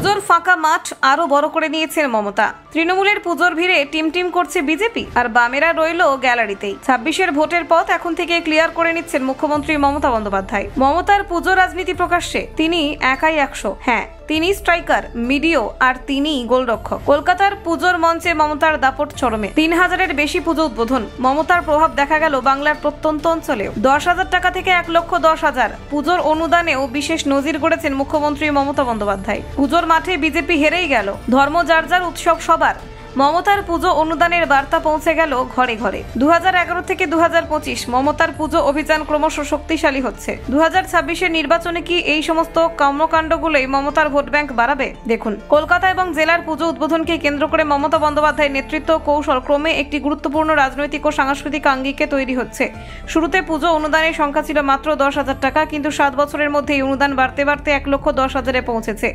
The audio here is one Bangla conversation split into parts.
পুজোর ফাঁকা মাঠ আরো বড় করে নিয়েছেন মমতা। তৃণমূলের পুজোর ভিড়ে টিম করছে বিজেপি, আর বামেরা রইল গ্যালারিতেই। 26-এর ভোটের পথ এখন থেকে ক্লিয়ার করে নিচ্ছেন মুখ্যমন্ত্রী মমতা বন্দ্যোপাধ্যায়। মমতার পুজো রাজনীতি প্রকাশ্যে তিনি একাই 100। হ্যাঁ, তিনি স্ট্রাইকার, মিডিও, আর তিনি গোলরক্ষক। কলকাতার পুজোর মঞ্চে মমতার দাপট চরমে। 3000-এর বেশি পুজো উদ্বোধন। মমতার প্রভাব দেখা গেল বাংলার প্রত্যন্ত অঞ্চলেও। 10,000 টাকা থেকে 1,10,000 পুজোর অনুদানেও বিশেষ নজির গড়েছেন মুখ্যমন্ত্রী মমতা বন্দ্যোপাধ্যায়। পুজোর মাঠে বিজেপি হেরেই গেল, ধর্ম যার যার, উৎসব সবার। মমতার পুজো অনুদানের বার্তা পৌঁছে গেল ঘরে ঘরে। 2011 থেকে 2025 মমতার পুজো অভিযান ক্রমশ শক্তিশালী হচ্ছে। 2026-এর নির্বাচনে কি এই সমস্ত কর্মকাণ্ডগুলোই মমতার ভোট ব্যাংক বাড়াবে? দেখুন, কলকাতা এবং জেলার পুজো উদ্বোধনকে কেন্দ্র করে মমতা বন্দ্যোপাধ্যায়ের নেতৃত্ব কৌশল ক্রমে একটি গুরুত্বপূর্ণ রাজনৈতিক ও সাংস্কৃতিক আঙ্গিকে তৈরি হচ্ছে। শুরুতে পুজো অনুদানের সংখ্যা ছিল মাত্র 10,000 টাকা, কিন্তু 7 বছরের মধ্যে এই অনুদান বাড়তে বাড়তে 1,10,000-এ পৌঁছেছে।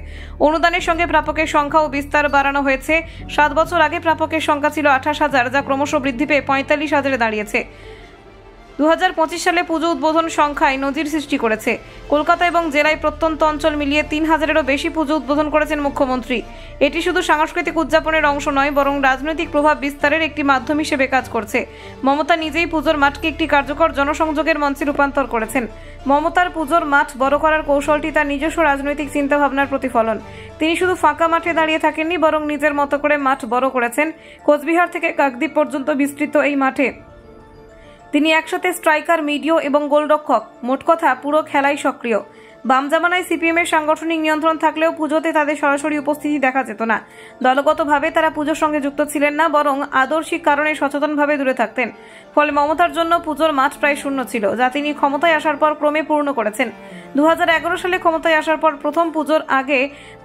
অনুদানের সঙ্গে প্রাপকের সংখ্যাও বিস্তার বাড়ানো হয়েছে। 7 বছর আগে প্রাপকের সংখ্যা ছিল 28,000, যা ক্রমশ বৃদ্ধি পেয়ে 45,000-এ দাঁড়িয়েছে। 2025 সালে পুজো উদ্বোধন সংখ্যায় নজির সৃষ্টি করেছে। কলকাতা এবং জেলায় প্রত্যন্ত অঞ্চল মিলিয়ে 3,000-এরও বেশি পুজো উদ্বোধন করেছেন মুখ্যমন্ত্রী। এটি শুধু সাংস্কৃতিক উদযাপনের অংশ নয়, বরং রাজনৈতিক প্রভাব বিস্তারের একটি মাধ্যম হিসেবে কাজ করছে। মমতা নিজেই পুজোর মাঠকে একটি কার্যকর জনসংযোগের মঞ্চে রূপান্তর করেছেন। মমতার পুজোর মাঠ বড় করার কৌশলটি তার নিজস্ব রাজনৈতিক চিন্তাভাবনার প্রতিফলন। তিনি শুধু ফাঁকা মাঠে দাঁড়িয়ে থাকেননি, বরং নিজের মতো করে মাঠ বড় করেছেন। কোচবিহার থেকে কাকদ্বীপ পর্যন্ত বিস্তৃত এই মাঠে তিনি একসাথে স্ট্রাইকার, মিডিও এবং গোলরক্ষক, মোট কথা পুরো খেলাই সক্রিয়। বাম জামানায় সিপিএমের সাংগঠনিক নিয়ন্ত্রণ থাকলেও পুজোতে তাদের সরাসরি উপস্থিতি দেখা যেত না। দলগতভাবে তারা পুজোর সঙ্গে যুক্ত ছিলেন না, বরং আদর্শিক কারণে সচেতনভাবে দূরে থাকতেন। ফলে মমতার জন্য পুজোর মাঠ প্রায় শূন্য ছিল, যা তিনি ক্ষমতায় আসার পর ক্রমে পূর্ণ করেছেন। 2011 সালে ক্ষমতায় আসার পর প্রথম পুজোর আগে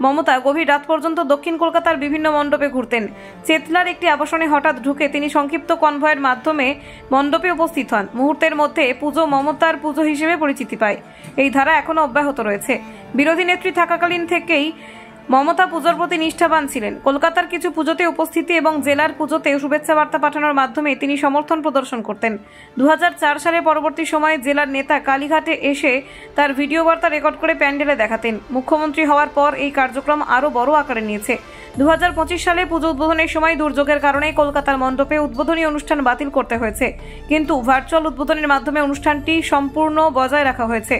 মমতা গভীর রাত পর্যন্ত দক্ষিণ কলকাতার বিভিন্ন মণ্ডপে ঘুরতেন। চেতলার একটি আবাসনে হঠাৎ ঢুকে তিনি সংক্ষিপ্ত কনভয়ের মাধ্যমে মণ্ডপে উপস্থিত হন। মুহূর্তের মধ্যে পুজো মমতার পুজো হিসেবে পরিচিতি পায়। এই ধারা এখনো অব্যাহত রয়েছে। বিরোধী নেত্রী থাকাকালীন থেকেই মমতা পুজোর প্রতি নিষ্ঠাবান ছিলেন। কলকাতার কিছু পুজোতে উপস্থিতি এবং জেলার পুজোতে শুভেচ্ছা বার্তা পাঠানোর মাধ্যমে তিনি সমর্থন প্রদর্শন করতেন। 2004 সালে পরবর্তী সময়ে জেলার নেতা কালীঘাটে এসে তার ভিডিও বার্তা রেকর্ড করে প্যান্ডেলে দেখাতেন। মুখ্যমন্ত্রী হওয়ার পর এই কার্যক্রম আরও বড় আকারে নিয়েছে। 2025 সালে পুজো উদ্বোধনের সময় দুর্যোগের কারণে কলকাতার মণ্ডপে উদ্বোধনী অনুষ্ঠান বাতিল করতে হয়েছে, কিন্তু ভার্চুয়াল উদ্বোধনের মাধ্যমে অনুষ্ঠানটি সম্পূর্ণ বজায় রাখা হয়েছে।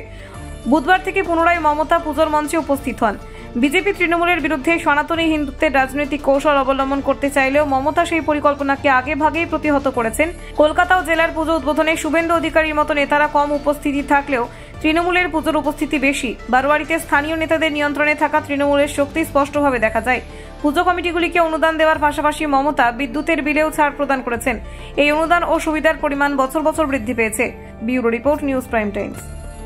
বুধবার থেকে পুনরায় মমতা পুজোর মঞ্চে উপস্থিত হন। বিজেপি তৃণমূলের বিরুদ্ধে সনাতনী হিন্দুত্বের রাজনৈতিক কৌশল অবলম্বন করতে চাইলেও মমতা সেই পরিকল্পনাকে আগে ভাগেই প্রতিহত করেছেন। কলকাতা ও জেলার পুজো উদ্বোধনে শুভেন্দু অধিকারীর মতো নেতারা কম উপস্থিতি থাকলেও তৃণমূলের পুজোর উপস্থিতি বেশি। বারোয়ারিতে স্থানীয় নেতাদের নিয়ন্ত্রণে থাকা তৃণমূলের শক্তি স্পষ্টভাবে দেখা যায়। পুজো কমিটিগুলিকে অনুদান দেওয়ার পাশাপাশি মমতা বিদ্যুতের বিলেও ছাড় প্রদান করেছেন। এই অনুদান ও সুবিধার পরিমাণ বছর বছর বৃদ্ধি পেয়েছে। Bureau report, news prime Times.